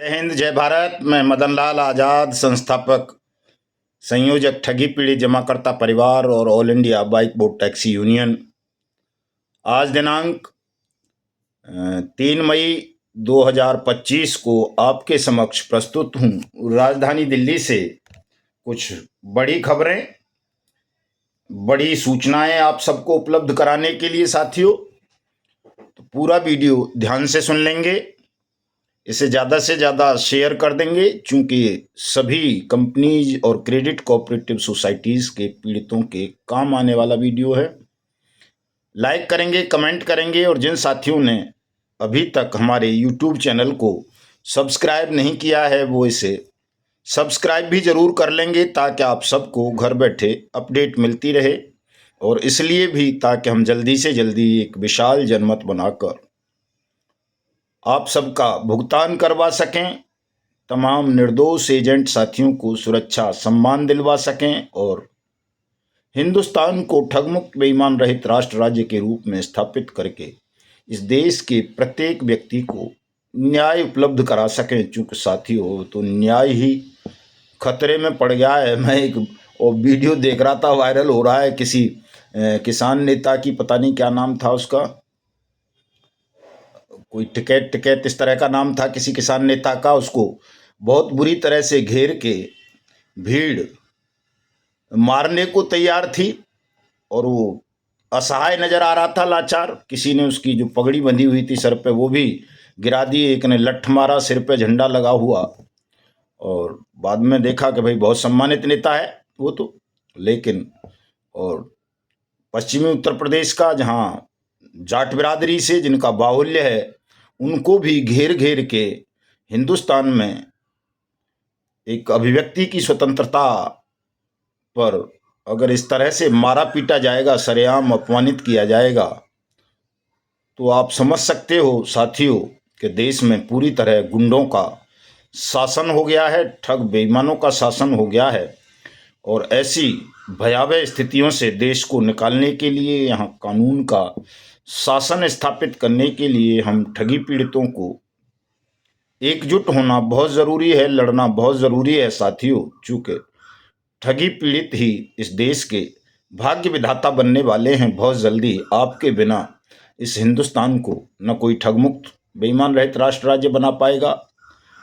जय हिंद, जय भारत। मैं मदन लाल आज़ाद, संस्थापक संयोजक ठगी पीड़ित जमाकर्ता परिवार और all India bike board taxi union. आज दिनांक 3 मई 2025 को आपके समक्ष प्रस्तुत हूँ राजधानी दिल्ली से कुछ बड़ी खबरें, बड़ी सूचनाएं आप सबको उपलब्ध कराने के लिए। साथियों, तो पूरा वीडियो ध्यान से सुन लेंगे, इसे ज़्यादा से ज़्यादा शेयर कर देंगे, क्योंकि सभी कंपनीज और क्रेडिट कोऑपरेटिव सोसाइटीज़ के पीड़ितों के काम आने वाला वीडियो है। लाइक करेंगे, कमेंट करेंगे, और जिन साथियों ने अभी तक हमारे यूट्यूब चैनल को सब्सक्राइब नहीं किया है वो इसे सब्सक्राइब भी ज़रूर कर लेंगे, ताकि आप सबको घर बैठे अपडेट मिलती रहे, और इसलिए भी ताकि हम जल्दी से जल्दी एक विशाल जनमत बनाकर आप सबका भुगतान करवा सकें, तमाम निर्दोष एजेंट साथियों को सुरक्षा सम्मान दिलवा सकें, और हिंदुस्तान को ठगमुक्त बेईमान रहित राष्ट्र राज्य के रूप में स्थापित करके इस देश के प्रत्येक व्यक्ति को न्याय उपलब्ध करा सकें। चूँकि साथियों, तो न्याय ही खतरे में पड़ गया है। मैं एक वीडियो देख रहा था, वायरल हो रहा है, किसी किसान नेता की, पता नहीं क्या नाम था उसका, कोई टिकैत टिकैत इस तरह का नाम था किसी किसान नेता का। उसको बहुत बुरी तरह से घेर के भीड़ मारने को तैयार थी, और वो असहाय नजर आ रहा था, लाचार। किसी ने उसकी जो पगड़ी बंधी हुई थी सर पे वो भी गिरा दी, एक ने लठ मारा, सिर पे झंडा लगा हुआ, और बाद में देखा कि भाई बहुत सम्मानित नेता है वो तो। लेकिन और पश्चिमी उत्तर प्रदेश का, जहाँ जाट बिरादरी से जिनका बाहुल्य है, उनको भी घेर घेर के हिंदुस्तान में एक अभिव्यक्ति की स्वतंत्रता पर अगर इस तरह से मारा पीटा जाएगा, सरेआम अपमानित किया जाएगा, तो आप समझ सकते हो साथियों कि देश में पूरी तरह गुंडों का शासन हो गया है, ठग बेईमानों का शासन हो गया है। और ऐसी भयावह स्थितियों से देश को निकालने के लिए, यहाँ कानून का शासन स्थापित करने के लिए हम ठगी पीड़ितों को एकजुट होना बहुत ज़रूरी है, लड़ना बहुत ज़रूरी है साथियों। चूँकि ठगी पीड़ित ही इस देश के भाग्य विधाता बनने वाले हैं बहुत जल्दी। आपके बिना इस हिंदुस्तान को न कोई ठगमुक्त बेईमान रहित राष्ट्र राज्य बना पाएगा,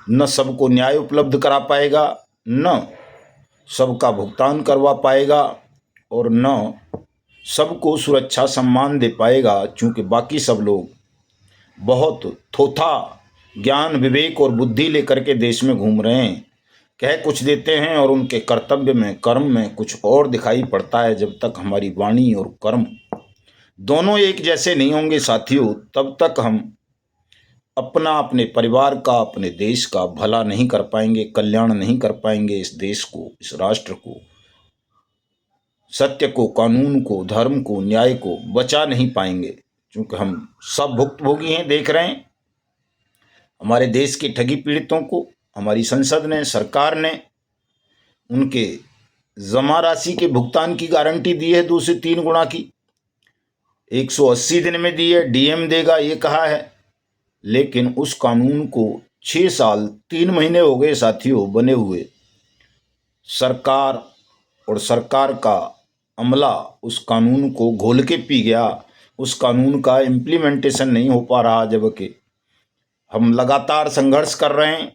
न सबको न्याय उपलब्ध करा पाएगा, न सबका भुगतान करवा पाएगा, और न सबको सुरक्षा सम्मान दे पाएगा। चूँकि बाकी सब लोग बहुत थोथा ज्ञान, विवेक और बुद्धि लेकर के देश में घूम रहे हैं, कह कुछ देते हैं और उनके कर्तव्य में, कर्म में कुछ और दिखाई पड़ता है। जब तक हमारी वाणी और कर्म दोनों एक जैसे नहीं होंगे साथियों, तब तक हम अपना, अपने परिवार का, अपने देश का भला नहीं कर पाएंगे, कल्याण नहीं कर पाएंगे। इस देश को, इस राष्ट्र को, सत्य को, कानून को, धर्म को, न्याय को बचा नहीं पाएंगे। क्योंकि हम सब भुक्तभोगी हैं, देख रहे हैं हमारे देश के ठगी पीड़ितों को। हमारी संसद ने, सरकार ने उनके जमा राशि के भुगतान की गारंटी दी है 2 से 3 गुना की, 180 दिन में दी है, डीएम देगा ये कहा है। लेकिन उस कानून को 6 साल 3 महीने हो गए साथियों बने हुए। सरकार और सरकार का अमला उस कानून को घोल के पी गया, उस कानून का इम्प्लीमेंटेशन नहीं हो पा रहा। जबकि हम लगातार संघर्ष कर रहे हैं,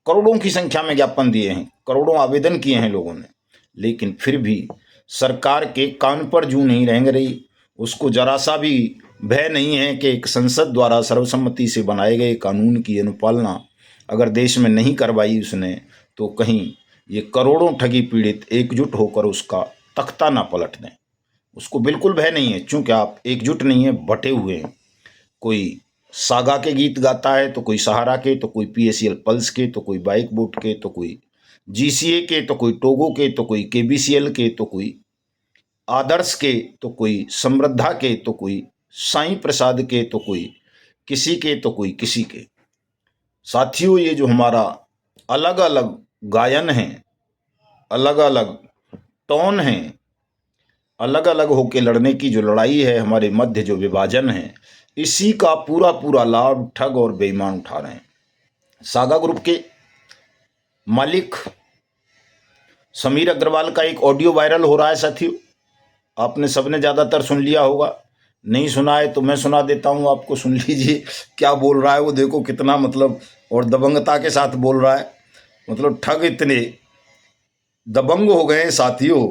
करोड़ों की संख्या में ज्ञापन दिए हैं, करोड़ों आवेदन किए हैं लोगों ने, लेकिन फिर भी सरकार के कान पर जूं नहीं रेंग रही। उसको जरा सा भी भय नहीं है कि एक संसद द्वारा सर्वसम्मति से बनाए गए कानून की अनुपालना अगर देश में नहीं करवाई उसने, तो कहीं ये करोड़ों ठगी पीड़ित एकजुट होकर उसका तख्ता ना पलट दें। उसको बिल्कुल भय नहीं है, चूँकि आप एकजुट नहीं है, बटे हुए हैं। कोई सागा के गीत गाता है, तो कोई सहारा के, तो कोई पीएसीएल पल्स के, तो कोई बाइक बोट के, तो कोई जीसीए के, तो कोई टोगो के, तो कोई केबीसीएल के, तो कोई आदर्श के, तो कोई समृद्धा के, तो कोई साईं प्रसाद के, तो कोई किसी के, तो कोई किसी के। साथियों, ये जो हमारा अलग अलग गायन है, अलग अलग टोन है, अलग अलग होके लड़ने की जो लड़ाई है, हमारे मध्य जो विभाजन है, इसी का पूरा पूरा लाभ ठग और बेईमान उठा रहे हैं। सागा ग्रुप के मालिक समीर अग्रवाल का एक ऑडियो वायरल हो रहा है साथियों। आपने सबने ज़्यादातर सुन लिया होगा, नहीं सुना है तो मैं सुना देता हूँ आपको, सुन लीजिए क्या बोल रहा है वो। देखो कितना मतलब और दबंगता के साथ बोल रहा है, मतलब ठग इतने दबंग हो गए हैं साथियों।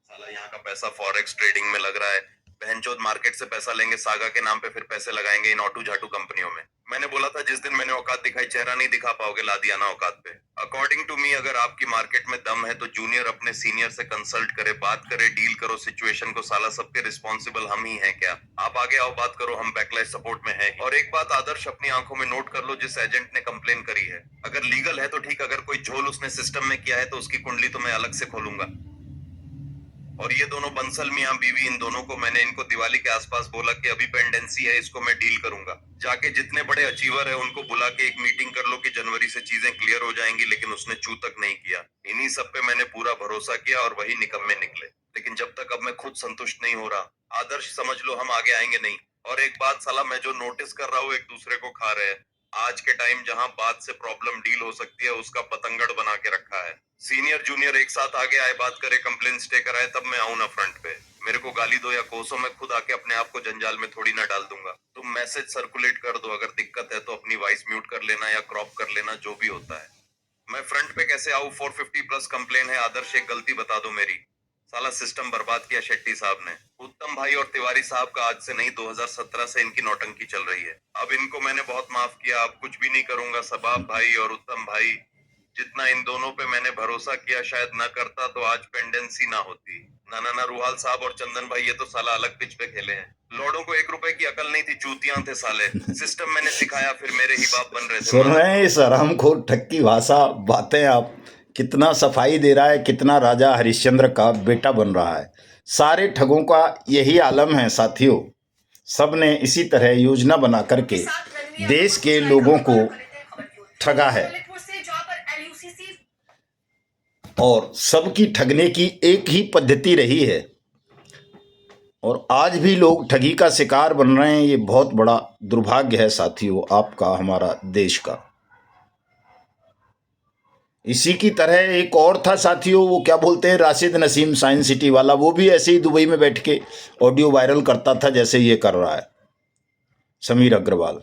साला यहाँ का पैसा फॉरेक्स ट्रेडिंग में लग रहा है। बहनचोद मार्केट से पैसा लेंगे सागा के नाम पे, फिर पैसे लगाएंगे इन ऑटू झाटू कंपनियों में। मैंने बोला था जिस दिन मैंने औकात दिखाई, चेहरा नहीं दिखा पाओगे लादियाना औकात पे। अकॉर्डिंग टू मी, अगर आपकी मार्केट में दम है तो जूनियर अपने सीनियर से कंसल्ट करे, बात करे, डील करो सिचुएशन को। साला सबके रिस्पॉन्सिबल हम ही हैं क्या? आप आगे आओ, बात करो, हम बैकलाइट सपोर्ट में हैं। और एक बात आदर्श अपनी आंखों में नोट कर लो, जिस एजेंट ने कंप्लेन करी है, अगर लीगल है तो ठीक, अगर कोई झोल उसने सिस्टम में किया है तो उसकी कुंडली तो मैं अलग से खोलूंगा। और ये दोनों बंसल मियां बीवी, इन दोनों को मैंने इनको दिवाली के आसपास बोला कि अभी पेंडेंसी है, इसको मैं डील करूंगा। जाके जितने बड़े अचीवर है उनको बुला के एक मीटिंग कर लो कि जनवरी से चीजें क्लियर हो जाएंगी, लेकिन उसने चू तक नहीं किया। इन्हीं सब पे मैंने पूरा भरोसा किया और वही निकम्मे निकले। लेकिन जब तक अब मैं खुद संतुष्ट नहीं हो रहा, आदर्श समझ लो हम आगे आएंगे नहीं। और एक बात साला, मैं जो नोटिस कर रहा हूँ एक दूसरे को खा रहे हैं। आज के टाइम जहां बात से प्रॉब्लम डील हो सकती है, उसका पतंगड़ बना के रखा है। सीनियर जूनियर एक साथ आगे आए, बात करे, कंप्लेन स्टे कराए, तब मैं आऊं ना फ्रंट पे। मेरे को गाली दो या कोसो, मैं खुद आके अपने आप को जंजाल में थोड़ी ना डाल दूंगा। तुम मैसेज सर्कुलेट कर दो, अगर दिक्कत है तो अपनी वॉइस म्यूट कर लेना या क्रॉप कर लेना, जो भी होता है। मैं फ्रंट पे कैसे आऊं? 450 प्लस कंप्लेन है आदर्श, एक गलती बता दो मेरी। साला सिस्टम बर्बाद किया शेट्टी साहब ने। उत्तम भाई और तिवारी साहब का आज से नहीं, 2017 से इनकी नौटंकी चल रही है। अब इनको मैंने बहुत माफ किया, अब कुछ भी नहीं करूंगा। सबाब भाई और उत्तम भाई, जितना इन दोनों पे मैंने भरोसा किया, शायद ना करता तो आज पेंडेंसी ना होती। ना ना ना, रूहाल साहब और चंदन भाई, ये तो साला अलग पिच पे खेले हैं। लॉर्डों को 1 रुपए की अकल नहीं थी, चूतियां थे साले। सिस्टम मैंने सिखाया, फिर मेरे ही बाप बन रहे थे। सुन रहे हैं इस हरामखोर ठग की भाषा बातें आप, कितना सफाई दे रहा है, कितना राजा हरिश्चंद्र का बेटा बन रहा है। सारे ठगों का यही आलम है साथियों। सब ने इसी तरह योजना बना करके देश के लोगों को ठगा है और सबकी ठगने की एक ही पद्धति रही है और आज भी लोग ठगी का शिकार बन रहे हैं। ये बहुत बड़ा दुर्भाग्य है साथियों आपका, हमारा देश का। इसी की तरह एक और था साथियों, वो क्या बोलते हैं, राशिद नसीम साइंस सिटी वाला, वो भी ऐसे ही दुबई में बैठ के ऑडियो वायरल करता था जैसे ये कर रहा है समीर अग्रवाल।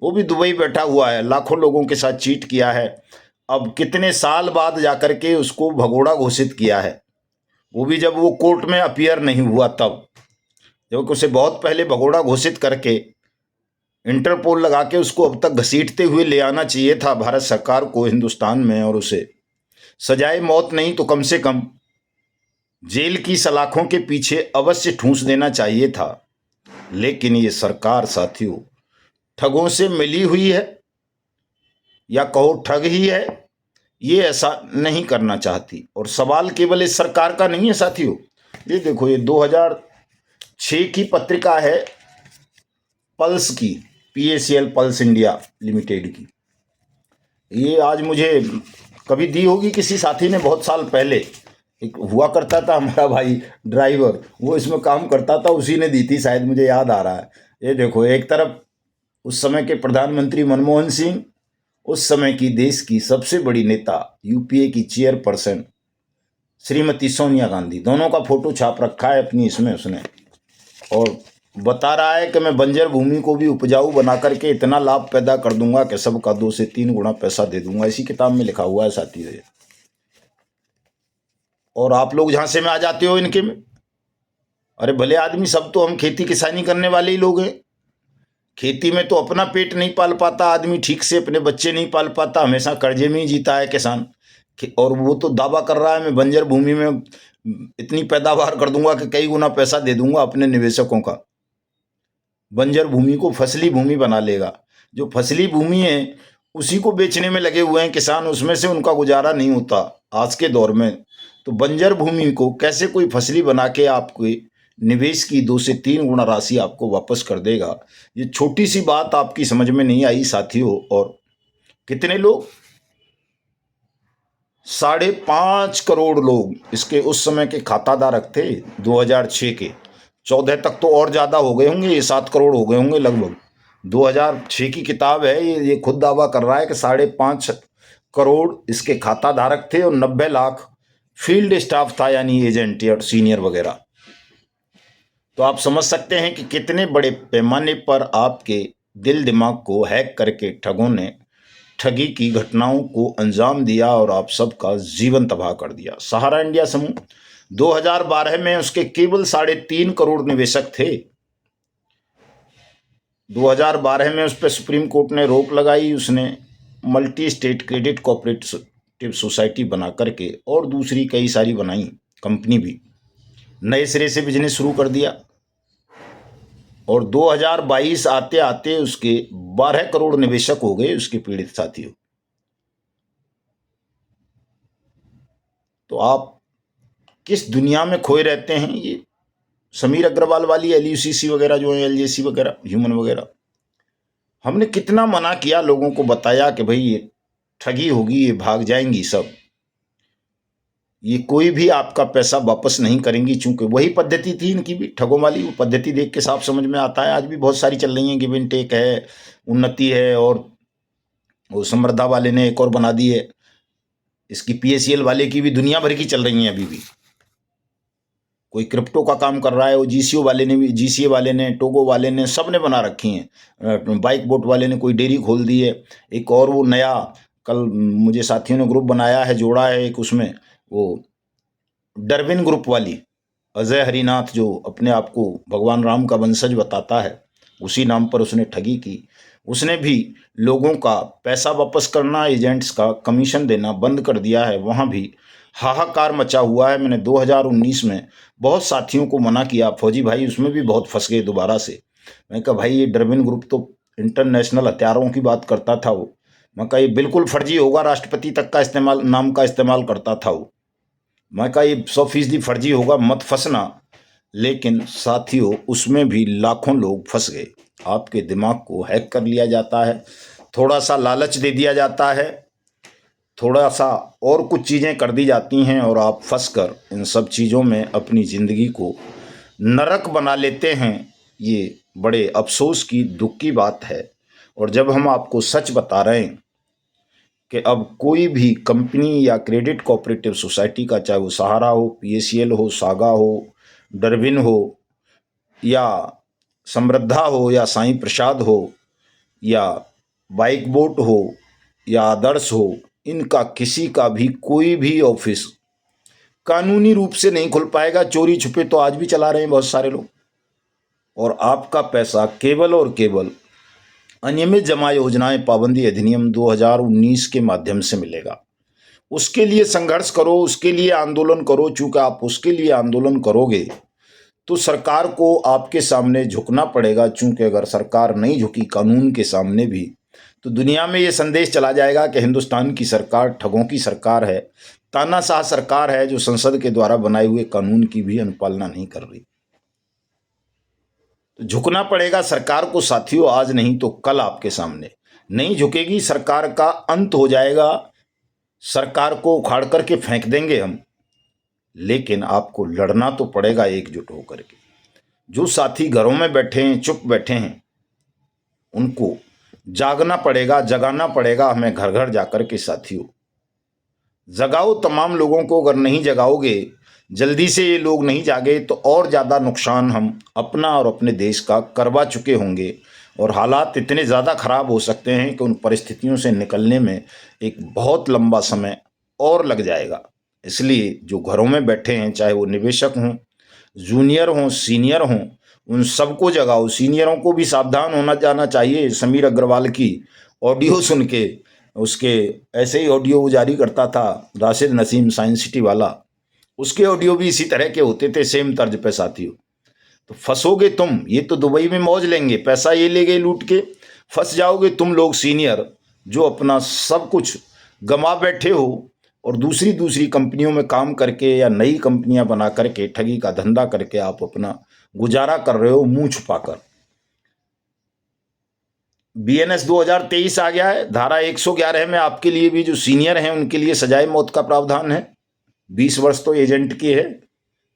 वो भी दुबई बैठा हुआ है, लाखों लोगों के साथ चीट किया है। अब कितने साल बाद जाकर के उसको भगोड़ा घोषित किया है, वो भी जब वो कोर्ट में अपीयर नहीं हुआ तब। जबकि उसे बहुत पहले भगोड़ा घोषित करके इंटरपोल लगा के उसको अब तक घसीटते हुए ले आना चाहिए था भारत सरकार को हिंदुस्तान में, और उसे सजाए मौत नहीं तो कम से कम जेल की सलाखों के पीछे अवश्य ठूंस देना चाहिए था। लेकिन ये सरकार साथियों ठगों से मिली हुई है, या कहो ठग ही है, ये ऐसा नहीं करना चाहती। और सवाल केवल इस सरकार का नहीं है साथियों। ये देखो, ये 2006 की पत्रिका है पल्स की, PACL पल्स इंडिया लिमिटेड की। ये आज मुझे कभी दी होगी किसी साथी ने, बहुत साल पहले। एक हुआ करता था हमारा भाई ड्राइवर, वो इसमें काम करता था, उसी ने दी थी शायद, मुझे याद आ रहा है। ये देखो, एक तरफ उस समय के प्रधानमंत्री मनमोहन सिंह, उस समय की देश की सबसे बड़ी नेता UPA की चेयरपर्सन श्रीमती सोनिया गांधी, दोनों का फोटो छाप रखा है अपनी इसमें उसने, और बता रहा है कि मैं बंजर भूमि को भी उपजाऊ बना करके इतना लाभ पैदा कर दूंगा कि सबका 2 से 3 गुना पैसा दे दूंगा। इसी किताब में लिखा हुआ है साथियों ये। और आप लोग झांसे में आ जाते हो इनके में। अरे भले आदमी, सब तो हम खेती किसानी करने वाले ही लोग हैं। खेती में तो अपना पेट नहीं पाल पाता आदमी ठीक से, अपने बच्चे नहीं पाल पाता, हमेशा कर्जे में ही जीता है किसान। और वो तो दावा कर रहा है मैं बंजर भूमि में इतनी पैदावार कर दूंगा कि कई गुना पैसा दे दूंगा अपने निवेशकों का। बंजर भूमि को फसली भूमि बना लेगा। जो फसली भूमि है उसी को बेचने में लगे हुए हैं किसान, उसमें से उनका गुजारा नहीं होता आज के दौर में। तो बंजर भूमि को कैसे कोई फसली बना के आपके निवेश की 2 से 3 गुना राशि आपको वापस कर देगा? ये छोटी सी बात आपकी समझ में नहीं आई साथियों। और कितने लोग, 5.5 करोड़ लोग इसके उस समय के खाताधारक थे 2006 के। 14 तक तो और ज़्यादा हो गए होंगे, ये 7 करोड़ हो गए होंगे लगभग। 2006 की किताब है ये खुद दावा कर रहा है कि 5.5 करोड़ इसके खाता धारक थे और 90 लाख फील्ड स्टाफ था, यानी एजेंट और सीनियर वगैरह। तो आप समझ सकते हैं कि कितने बड़े पैमाने पर आपके दिल दिमाग को हैक करके ठगों ने ठगी की घटनाओं को अंजाम दिया और आप सबका जीवन तबाह कर दिया। सहारा इंडिया समूह 2012 में उसके केवल 3.5 करोड़ निवेशक थे। 2012 में उस पर सुप्रीम कोर्ट ने रोक लगाई। उसने multi state credit cooperative society बना करके और दूसरी कई सारी बनाई कंपनी भी, नए सिरे से बिजनेस शुरू कर दिया। और 2022 आते आते उसके 12 करोड़ निवेशक हो गए उसके पीड़ित साथियों। तो आप किस दुनिया में खोए रहते हैं? ये समीर अग्रवाल वाली LUCC वगैरह जो है, LJC वगैरह, ह्यूमन वगैरह, हमने कितना मना किया, लोगों को बताया कि भाई ये ठगी होगी, ये भाग जाएंगी सब, ये कोई भी आपका पैसा वापस नहीं करेंगी। चूंकि वही पद्धति थी इनकी भी, ठगों वाली। वो पद्धति देख के साफ समझ में आता है, आज भी बहुत सारी चल रही हैं, गिव एंड टेक है, उन्नति है, और वो समृद्धा वाले ने एक और बना दी है, इसकी PACL वाले की भी दुनिया भर की चल रही हैं अभी भी। कोई क्रिप्टो का काम कर रहा है, वो GCO वाले ने भी, GCA वाले ने, टोगो वाले ने, सब ने बना रखी हैं। बाइक बोट वाले ने कोई डेयरी खोल दी है। एक और वो नया कल मुझे साथियों ने ग्रुप बनाया है, जोड़ा है एक, उसमें वो डरविन ग्रुप वाली अजय हरिनाथ, जो अपने आप को भगवान राम का वंशज बताता है, उसी नाम पर उसने ठगी की। उसने भी लोगों का पैसा वापस करना, एजेंट्स का कमीशन देना बंद कर दिया है। वहाँ भी हाहाकार मचा हुआ है। मैंने 2019 में बहुत साथियों को मना किया, फौजी भाई उसमें भी बहुत फंस गए दोबारा से। मैं कहा भाई ये डरविन ग्रुप तो इंटरनेशनल हथियारों की बात करता था वो। मैं कहा ये बिल्कुल फर्जी होगा, राष्ट्रपति तक का इस्तेमाल, नाम का इस्तेमाल करता था वो। मैं कहा ये 100% फर्जी होगा, मत फंसना। लेकिन साथियों उसमें भी लाखों लोग फंस गए। आपके दिमाग को हैक कर लिया जाता है, थोड़ा सा लालच दे दिया जाता है, थोड़ा सा और कुछ चीज़ें कर दी जाती हैं और आप फंसकर इन सब चीज़ों में अपनी ज़िंदगी को नरक बना लेते हैं। ये बड़े अफसोस की, दुख की बात है। और जब हम आपको सच बता रहे हैं कि अब कोई भी कंपनी या क्रेडिट कोऑपरेटिव सोसाइटी का, चाहे वो सहारा हो, PACL हो, सागा हो, डरविन हो, या समृद्धा हो, या साईं प्रसाद हो, या बाइक बोट हो, या आदर्श हो, इनका किसी का भी कोई भी ऑफिस कानूनी रूप से नहीं खुल पाएगा। चोरी छुपे तो आज भी चला रहे हैं बहुत सारे लोग। और आपका पैसा केवल और केवल अनियमित जमा योजनाएं पाबंदी अधिनियम 2019 के माध्यम से मिलेगा। उसके लिए संघर्ष करो, उसके लिए आंदोलन करो। चूंकि आप उसके लिए आंदोलन करोगे तो सरकार को आपके सामने झुकना पड़ेगा। चूंकि अगर सरकार नहीं झुकी कानून के सामने भी, तो दुनिया में ये संदेश चला जाएगा कि हिंदुस्तान की सरकार ठगों की सरकार है, तानाशाह सरकार है, जो संसद के द्वारा बनाए हुए कानून की भी अनुपालना नहीं कर रही। तो झुकना पड़ेगा सरकार को साथियों, आज नहीं तो कल आपके सामने। नहीं झुकेगी सरकार का अंत हो जाएगा, सरकार को उखाड़ करके फेंक देंगे हम। लेकिन आपको लड़ना तो पड़ेगा एकजुट होकर के। जो साथी घरों में बैठे हैं, चुप बैठे हैं, उनको जागना पड़ेगा, जगाना पड़ेगा हमें घर घर जाकर के। साथियों जगाओ तमाम लोगों को। अगर नहीं जगाओगे, जल्दी से ये लोग नहीं जागे, तो और ज़्यादा नुकसान हम अपना और अपने देश का करवा चुके होंगे। और हालात इतने ज़्यादा ख़राब हो सकते हैं कि उन परिस्थितियों से निकलने में एक बहुत लंबा समय और लग जाएगा। इसलिए जो घरों में बैठे हैं, चाहे वो निवेशक हों, जूनियर हों, सीनियर हों, उन सबको जगाओ। सीनियरों को भी सावधान होना जाना चाहिए। समीर अग्रवाल की ऑडियो सुन के, उसके ऐसे ही ऑडियो वो जारी करता था राशिद नसीम साइंस सिटी वाला, उसके ऑडियो भी इसी तरह के होते थे, सेम तर्ज पे साथियों। तो फंसोगे तुम। ये तो दुबई में मौज लेंगे, पैसा ये ले गए लूट के, फंस जाओगे तुम लोग सीनियर, जो अपना सब कुछ गंवा बैठे हो और दूसरी कंपनियों में काम करके या नई कंपनियां बना करके ठगी का धंधा करके आप अपना गुजारा कर रहे हो मुंह छुपाकर। BNS 2023 आ गया है। धारा 111 में आपके लिए भी, जो सीनियर हैं, उनके लिए सजाए मौत का प्रावधान है। 20 वर्ष तो एजेंट की है,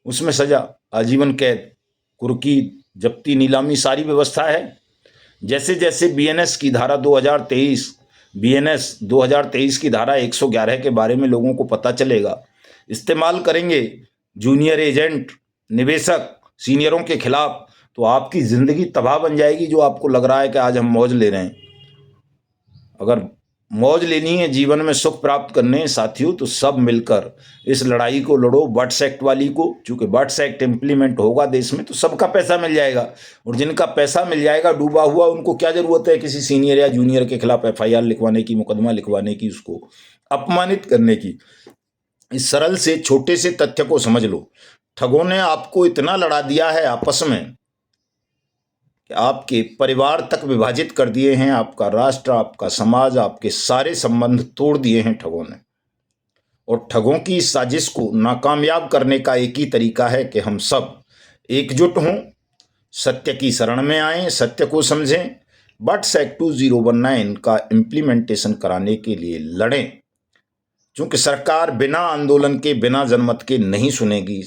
उसमें सजा आजीवन कैद, कुर्की, जब्ती, नीलामी, सारी व्यवस्था है। जैसे जैसे बीएनएस की धारा 2023 बीएनएस 2023 की धारा 111 के बारे में लोगों को पता चलेगा, इस्तेमाल करेंगे जूनियर एजेंट, निवेशक, सीनियरों के खिलाफ, तो आपकी जिंदगी तबाह बन जाएगी। जो आपको लग रहा है कि आज हम मौज ले रहे हैं, अगर मौज लेनी है, जीवन में सुख प्राप्त करने हैं साथियों, तो सब मिलकर इस लड़ाई को लड़ो, बट्स एक्ट वाली को। चूंकि बट्स एक्ट इम्प्लीमेंट होगा देश में तो सबका पैसा मिल जाएगा, और जिनका पैसा मिल जाएगा डूबा हुआ, उनको क्या जरूरत है किसी सीनियर या जूनियर के खिलाफ एफआईआर लिखवाने की, मुकदमा लिखवाने की, उसको अपमानित करने की। इस सरल से छोटे से तथ्य को समझ लो। ठगों ने आपको इतना लड़ा दिया है आपस में कि आपके परिवार तक विभाजित कर दिए हैं, आपका राष्ट्र, आपका समाज, आपके सारे संबंध तोड़ दिए हैं ठगों ने। और ठगों की इस साजिश को नाकामयाब करने का एक ही तरीका है कि हम सब एकजुट हों, सत्य की शरण में आएं, सत्य को समझें, बट्स एक्ट 2019 का इम्प्लीमेंटेशन कराने के लिए लड़ें। क्योंकि सरकार बिना आंदोलन के, बिना जनमत के नहीं सुनेगी।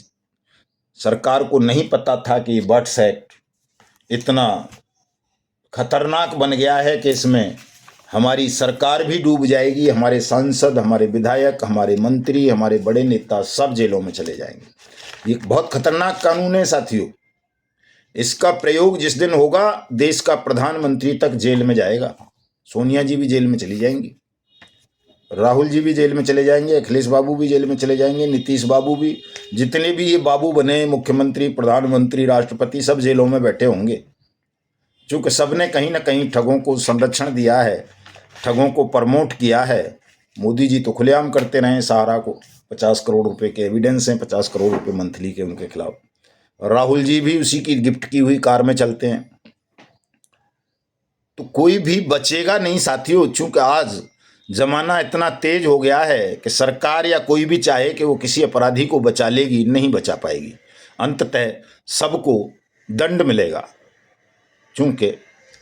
सरकार को नहीं पता था कि बट्स एक्ट इतना खतरनाक बन गया है कि इसमें हमारी सरकार भी डूब जाएगी, हमारे सांसद, हमारे विधायक, हमारे मंत्री, हमारे बड़े नेता सब जेलों में चले जाएंगे। ये बहुत खतरनाक कानून है साथियों। इसका प्रयोग जिस दिन होगा, देश का प्रधानमंत्री तक जेल में जाएगा। सोनिया जी भी जेल में चली जाएंगी, राहुल जी भी जेल में चले जाएंगे, अखिलेश बाबू भी जेल में चले जाएंगे, नीतीश बाबू भी, जितने भी ये बाबू बने, मुख्यमंत्री, प्रधानमंत्री, राष्ट्रपति, सब जेलों में बैठे होंगे। चूंकि सबने कहीं ना कहीं ठगों को संरक्षण दिया है, ठगों को प्रमोट किया है। मोदी जी तो खुलेआम करते रहे सहारा को, 50 करोड़ रुपए के एविडेंस हैं, 50 करोड़ रुपए मंथली के उनके खिलाफ। राहुल जी भी उसी की गिफ्ट की हुई कार में चलते हैं। तो कोई भी बचेगा नहीं साथियों। चूंकि आज जमाना इतना तेज हो गया है कि सरकार या कोई भी चाहे कि वो किसी अपराधी को बचा लेगी, नहीं बचा पाएगी। अंततः सबको दंड मिलेगा। चूंकि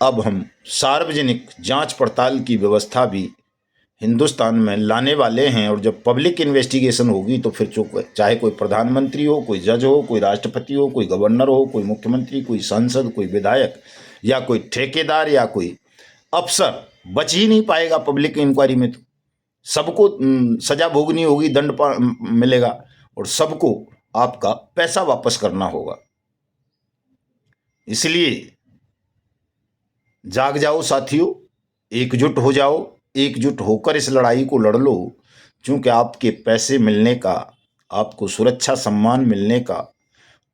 अब हम सार्वजनिक जांच पड़ताल की व्यवस्था भी हिंदुस्तान में लाने वाले हैं, और जब पब्लिक इन्वेस्टिगेशन होगी तो फिर चाहे कोई प्रधानमंत्री हो, कोई जज हो, कोई राष्ट्रपति हो, कोई गवर्नर हो, कोई मुख्यमंत्री, कोई सांसद, कोई विधायक, या कोई ठेकेदार, या कोई अफसर, बच ही नहीं पाएगा पब्लिक इंक्वायरी में। तो सबको सजा भोगनी होगी, दंड मिलेगा, और सबको आपका पैसा वापस करना होगा। इसलिए जाग जाओ साथियों, एकजुट हो जाओ, एकजुट होकर इस लड़ाई को लड़ लो। क्योंकि आपके पैसे मिलने का, आपको सुरक्षा सम्मान मिलने का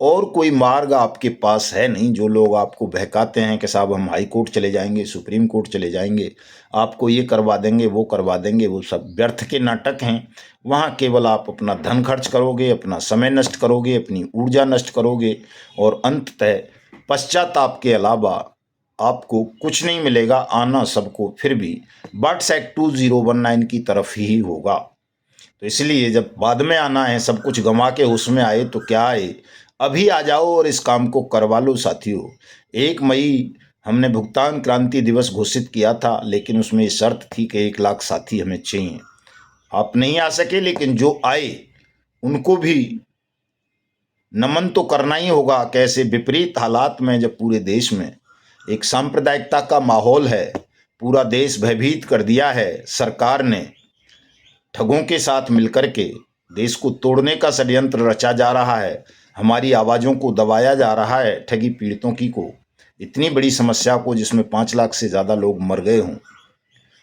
और कोई मार्ग आपके पास है नहीं। जो लोग आपको बहकाते हैं कि साहब हम हाई कोर्ट चले जाएंगे, सुप्रीम कोर्ट चले जाएंगे, आपको ये करवा देंगे, वो करवा देंगे, वो सब व्यर्थ के नाटक हैं। वहाँ केवल आप अपना धन खर्च करोगे, अपना समय नष्ट करोगे, अपनी ऊर्जा नष्ट करोगे, और अंततः पश्चाताप के अलावा आपको कुछ नहीं मिलेगा। आना सबको फिर भी बट्स एक्ट 2019 की तरफ ही होगा। तो इसलिए जब बाद में आना है, सब कुछ गंवा के उसमें आए तो क्या आए, अभी आ जाओ और इस काम को करवा लो साथियों। 1 मई हमने भुगतान क्रांति दिवस घोषित किया था, लेकिन उसमें ये शर्त थी कि 1 लाख साथी हमें चाहिए। आप नहीं आ सके, लेकिन जो आए उनको भी नमन तो करना ही होगा। कैसे विपरीत हालात में, जब पूरे देश में एक सांप्रदायिकता का माहौल है, पूरा देश भयभीत कर दिया है, सरकार ने ठगों के साथ मिलकर के देश को तोड़ने का षड्यंत्र रचा जा रहा है, हमारी आवाज़ों को दबाया जा रहा है, ठगी पीड़ितों की को, इतनी बड़ी समस्या को जिसमें 5 लाख से ज़्यादा लोग मर गए हों,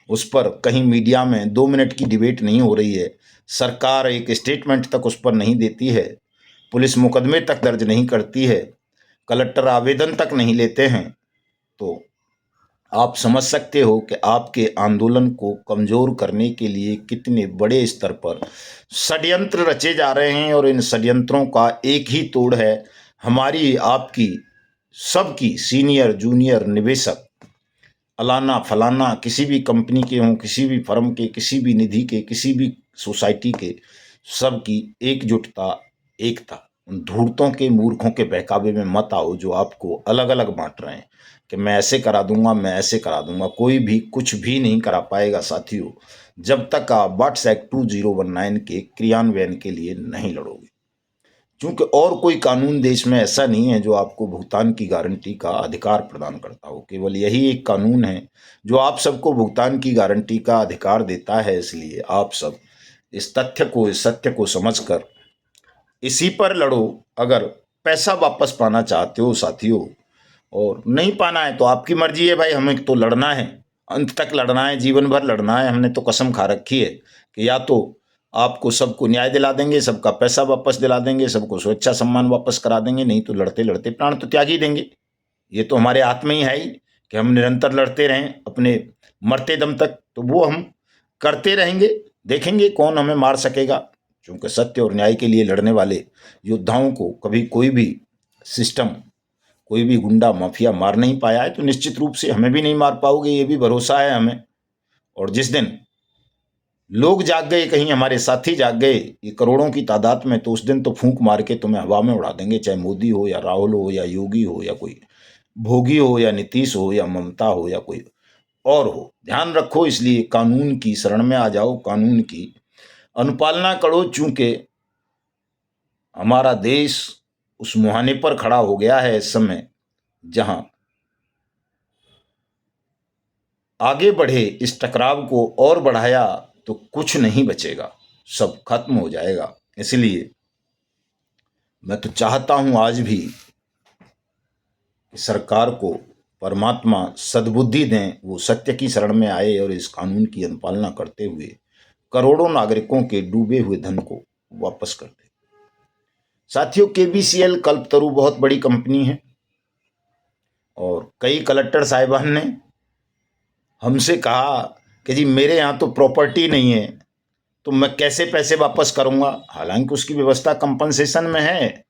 उस पर कहीं मीडिया में 2 मिनट की डिबेट नहीं हो रही है। सरकार एक स्टेटमेंट तक उस पर नहीं देती है, पुलिस मुकदमे तक दर्ज नहीं करती है, कलेक्टर आवेदन तक नहीं लेते हैं। तो आप समझ सकते हो कि आपके आंदोलन को कमज़ोर करने के लिए कितने बड़े स्तर पर षड्यंत्र रचे जा रहे हैं। और इन षड्यंत्रों का एक ही तोड़ है, हमारी, आपकी, सबकी, सीनियर, जूनियर, निवेशक, अलाना फलाना, किसी भी कंपनी के हों, किसी भी फर्म के, किसी भी निधि के, किसी भी सोसाइटी के, सबकी एकजुटता, एकता। उन धूर्तों के, मूर्खों के बहकावे में मत आओ जो आपको अलग अलग बांट रहे हैं कि मैं ऐसे करा दूंगा, मैं ऐसे करा दूंगा। कोई भी कुछ भी नहीं करा पाएगा साथियों, जब तक आप बट्स एक्ट 2019 के क्रियान्वयन के लिए नहीं लड़ोगे। क्योंकि और कोई कानून देश में ऐसा नहीं है जो आपको भुगतान की गारंटी का अधिकार प्रदान करता हो। केवल यही एक कानून है जो आप सबको भुगतान की गारंटी का अधिकार देता है। इसलिए आप सब इस तथ्य को, इस सत्य को समझकर इसी पर लड़ो। अगर पैसा वापस पाना चाहते हो साथियों, और नहीं पाना है तो आपकी मर्जी है भाई, हमें तो लड़ना है, अंत तक लड़ना है, जीवन भर लड़ना है। हमने तो कसम खा रखी है कि या तो आपको सबको न्याय दिला देंगे, सबका पैसा वापस दिला देंगे, सबको स्वेच्छा सम्मान वापस करा देंगे, नहीं तो लड़ते लड़ते प्राण तो त्याग ही देंगे। ये तो हमारे हाथ में ही है ही कि हम निरंतर लड़ते रहें अपने मरते दम तक। तो वो हम करते रहेंगे, देखेंगे कौन हमें मार सकेगा। क्योंकि सत्य और न्याय के लिए लड़ने वाले योद्धाओं को कभी कोई भी सिस्टम, कोई भी गुंडा माफिया मार नहीं पाया है, तो निश्चित रूप से हमें भी नहीं मार पाओगे, ये भी भरोसा है हमें। और जिस दिन लोग जाग गए, कहीं हमारे साथी जाग गए ये करोड़ों की तादाद में, तो उस दिन तो फूंक मार के तुम्हें हवा में उड़ा देंगे। चाहे मोदी हो या राहुल हो या योगी हो या कोई भोगी हो या नीतीश हो या ममता हो या कोई और हो। ध्यान रखो, इसलिए कानून की शरण में आ जाओ, कानून की अनुपालना करो। चूंकि हमारा देश उस मुहाने पर खड़ा हो गया है इस समय, जहां आगे बढ़े इस टकराव को और बढ़ाया तो कुछ नहीं बचेगा, सब खत्म हो जाएगा। इसलिए मैं तो चाहता हूं आज भी कि सरकार को परमात्मा सद्बुद्धि दें, वो सत्य की शरण में आए और इस कानून की अनुपालना करते हुए करोड़ों नागरिकों के डूबे हुए धन को वापस कर दे। साथियों, केबीसीएल कल्पतरु बहुत बड़ी कंपनी है और कई कलेक्टर साहिबान ने हमसे कहा कि जी मेरे यहाँ तो प्रॉपर्टी नहीं है, तो मैं कैसे पैसे वापस करूंगा। हालांकि उसकी व्यवस्था कंपनसेशन में है,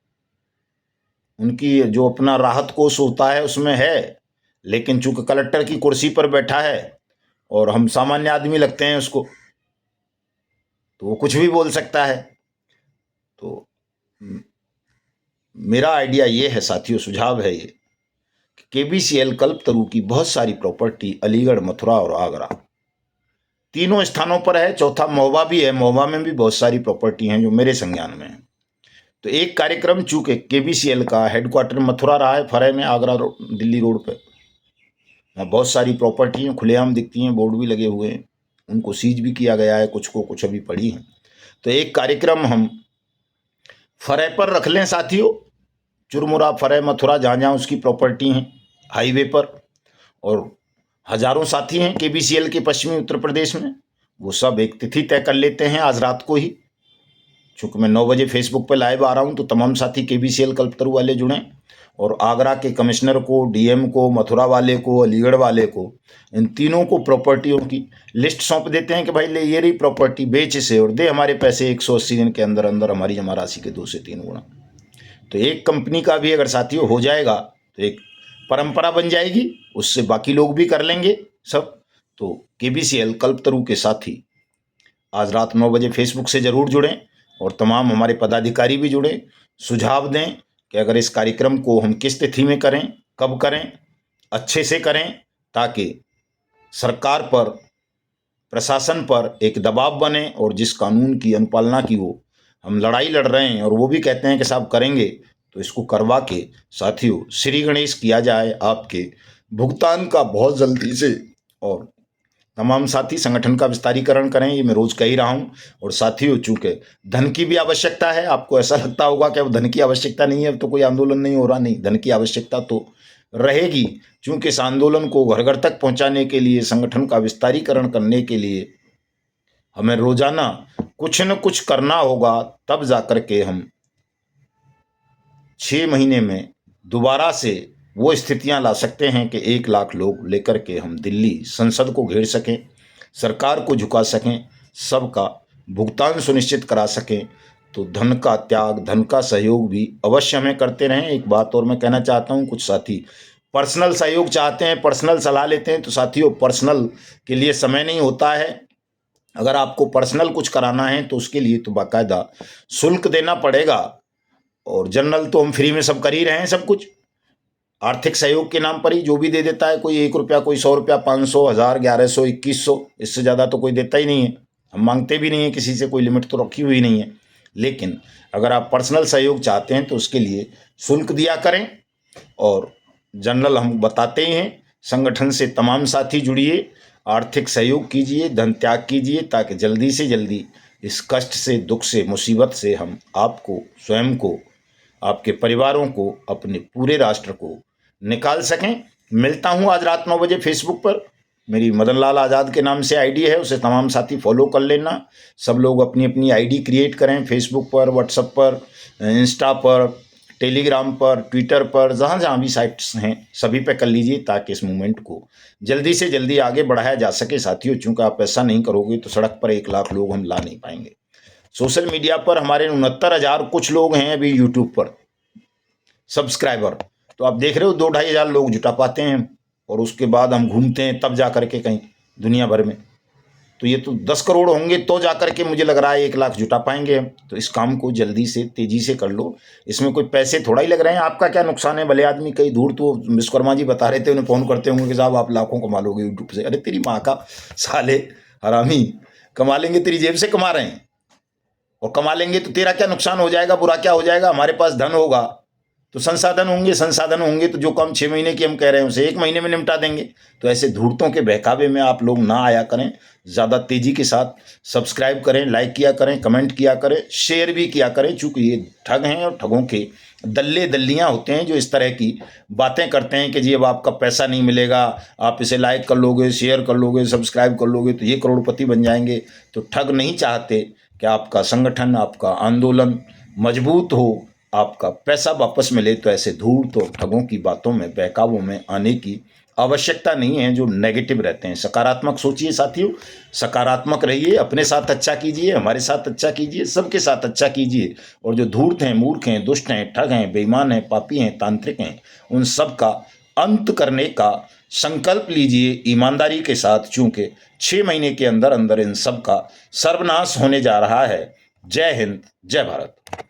उनकी जो अपना राहत कोष होता है उसमें है, लेकिन चूंकि कलेक्टर की कुर्सी पर बैठा है और हम सामान्य आदमी लगते हैं उसको, तो वो कुछ भी बोल सकता है। तो मेरा आइडिया ये है साथियों, सुझाव है ये कि केबीसीएल कल्पतरु की बहुत सारी प्रॉपर्टी अलीगढ़, मथुरा और आगरा तीनों स्थानों पर है। चौथा महोबा भी है, महोबा में भी बहुत सारी प्रॉपर्टी हैं जो मेरे संज्ञान में है। तो एक कार्यक्रम, चूंकि केबीसीएल का हेडक्वार्टर मथुरा रहा है, फरे में, आगरा दिल्ली रोड पे, वहाँ बहुत सारी प्रॉपर्टी हैं, खुलेआम दिखती हैं, बोर्ड भी लगे हुए हैं, उनको सीज भी किया गया है, कुछ को कुछ अभी पड़ी हैं। तो एक कार्यक्रम हम फरे पर रख लें साथियों, चुरमुरा, फरे, मथुरा, जहाँ जहाँ उसकी प्रॉपर्टी हैं हाईवे पर, और हजारों साथी हैं केबीसीएल के पश्चिमी उत्तर प्रदेश में, वो सब एक तिथि तय कर लेते हैं आज रात को ही। चूंकि मैं 9 बजे फेसबुक पे लाइव आ रहा हूं, तो तमाम साथी केबीसीएल कल्पतरु वाले जुड़ें और आगरा के कमिश्नर को, डीएम को, मथुरा वाले को, अलीगढ़ वाले को, इन तीनों को प्रॉपर्टियों की लिस्ट सौंप देते हैं कि भाई ले ये रही प्रॉपर्टी, बेच इसे और दे हमारे पैसे 180 दिन के अंदर अंदर हमारी जमा राशि के 2 से 3 गुना। तो एक कंपनी का भी अगर साथियों हो जाएगा तो एक परंपरा बन जाएगी, उससे बाकी लोग भी कर लेंगे सब। तो केबीसीएल कल्पतरु के साथी आज रात 9 बजे फेसबुक से जरूर जुड़ें और तमाम हमारे पदाधिकारी भी जुड़ें, सुझाव दें कि अगर इस कार्यक्रम को हम किस तिथि में करें, कब करें, अच्छे से करें, ताकि सरकार पर, प्रशासन पर एक दबाव बने और जिस कानून की अनुपालना की वो हम लड़ाई लड़ रहे हैं और वो भी कहते हैं कि साहब करेंगे, तो इसको करवा के साथियों श्री गणेश किया जाए आपके भुगतान का बहुत जल्दी से। और तमाम साथी संगठन का विस्तारीकरण करें, ये मैं रोज कह ही रहा हूं। और साथियों, चूंकि धन की भी आवश्यकता है, आपको ऐसा लगता होगा कि अब धन की आवश्यकता नहीं है, अब तो कोई आंदोलन नहीं हो रहा, नहीं, धन की आवश्यकता तो रहेगी। चूंकि इस आंदोलन को घर घर तक पहुंचाने के लिए, संगठन का विस्तारीकरण करने के लिए हमें रोजाना कुछ न कुछ करना होगा, तब जाकर के हम 6 महीने में दोबारा से वो स्थितियां ला सकते हैं कि 1 लाख लोग लेकर के हम दिल्ली संसद को घेर सकें, सरकार को झुका सकें, सबका भुगतान सुनिश्चित करा सकें। तो धन का त्याग, धन का सहयोग भी अवश्य हमें करते रहें। एक बात और मैं कहना चाहता हूं, कुछ साथी पर्सनल सहयोग चाहते हैं, पर्सनल सलाह लेते हैं, तो साथियों पर्सनल के लिए समय नहीं होता है। अगर आपको पर्सनल कुछ कराना है तो उसके लिए तो बाकायदा शुल्क देना पड़ेगा, और जनरल तो हम फ्री में सब कर ही रहे हैं, सब कुछ आर्थिक सहयोग के नाम पर ही जो भी दे देता है, कोई 1 रुपया, कोई 100 रुपया, 500, 1000, 1100, 2100, इससे ज़्यादा तो कोई देता ही नहीं है। हम मांगते भी नहीं है किसी से, कोई लिमिट तो रखी हुई नहीं है। लेकिन अगर आप पर्सनल सहयोग चाहते हैं तो उसके लिए शुल्क दिया करें। और जनरल हम बताते ही हैं, संगठन से तमाम साथी जुड़िए, आर्थिक सहयोग कीजिए, धन त्याग कीजिए, ताकि जल्दी से जल्दी इस कष्ट से, दुख से, मुसीबत से हम आपको, स्वयं को, आपके परिवारों को, अपने पूरे राष्ट्र को निकाल सकें। मिलता हूं आज रात 9 बजे फेसबुक पर। मेरी मदन लाल आज़ाद के नाम से आईडी है, उसे तमाम साथी फॉलो कर लेना। सब लोग अपनी अपनी आईडी क्रिएट करें, फेसबुक पर, व्हाट्सएप पर, इंस्टा पर, टेलीग्राम पर, ट्विटर पर, जहाँ जहाँ भी साइट्स हैं सभी पे कर लीजिए, ताकि इस मूवमेंट को जल्दी से जल्दी आगे बढ़ाया जा सके। साथियों, चूंकि आप ऐसा नहीं करोगे तो सड़क पर 1 लाख लोग हम ला नहीं पाएंगे। सोशल मीडिया पर हमारे 69,000 कुछ लोग हैं अभी यूट्यूब पर सब्सक्राइबर, तो आप देख रहे हो 2-2.5 हज़ार लोग जुटा पाते हैं, और उसके बाद हम घूमते हैं तब जा करके कहीं दुनिया भर में। तो ये तो 10 करोड़ होंगे तो जा करके मुझे लग रहा है 1 लाख जुटा पाएंगे हम। तो इस काम को जल्दी से तेजी से कर लो, इसमें कोई पैसे थोड़ा ही लग रहे हैं। आपका क्या नुकसान है? भले आदमी कई दूर, तो विश्वकर्मा जी बता रहे थे, उन्हें फ़ोन करते होंगे कि साहब आप लाखों कमा लोगे यूट्यूब से। अरे तेरी माँ का साले हरामी, कमा लेंगे, तेरी जेब से कमा रहे हैं, और कमा लेंगे तो तेरा क्या नुकसान हो जाएगा, बुरा क्या हो जाएगा? हमारे पास धन होगा तो संसाधन होंगे तो जो काम 6 महीने की हम कह रहे हैं उसे 1 महीने में निपटा देंगे। तो ऐसे धूर्तों के बहकावे में आप लोग ना आया करें। ज़्यादा तेजी के साथ सब्सक्राइब करें, लाइक किया करें, कमेंट किया करें, शेयर भी किया करें, चूँकि ये ठग हैं और ठगों के दल्ले दल्लियाँ होते हैं जो इस तरह की बातें करते हैं कि जी अब आपका पैसा नहीं मिलेगा, आप इसे लाइक कर लोगे, शेयर कर लोगे, सब्सक्राइब कर लोगे तो ये करोड़पति बन जाएंगे। तो ठग नहीं चाहते कि आपका संगठन, आपका आंदोलन मजबूत हो, आपका पैसा वापस मिले। तो ऐसे धूर्त और ठगों की बातों में, बहकावों में आने की आवश्यकता नहीं है, जो नेगेटिव रहते हैं। सकारात्मक सोचिए साथियों, सकारात्मक रहिए, अपने साथ अच्छा कीजिए, हमारे साथ अच्छा कीजिए, सबके साथ अच्छा कीजिए। और जो धूर्त हैं, मूर्ख हैं, दुष्ट हैं, ठग हैं, बेईमान हैं, पापी हैं, तांत्रिक हैं, उन सब का अंत करने का संकल्प लीजिए ईमानदारी के साथ, चूंकि 6 महीने के अंदर अंदर इन सब का सर्वनाश होने जा रहा है। जय हिंद, जय भारत।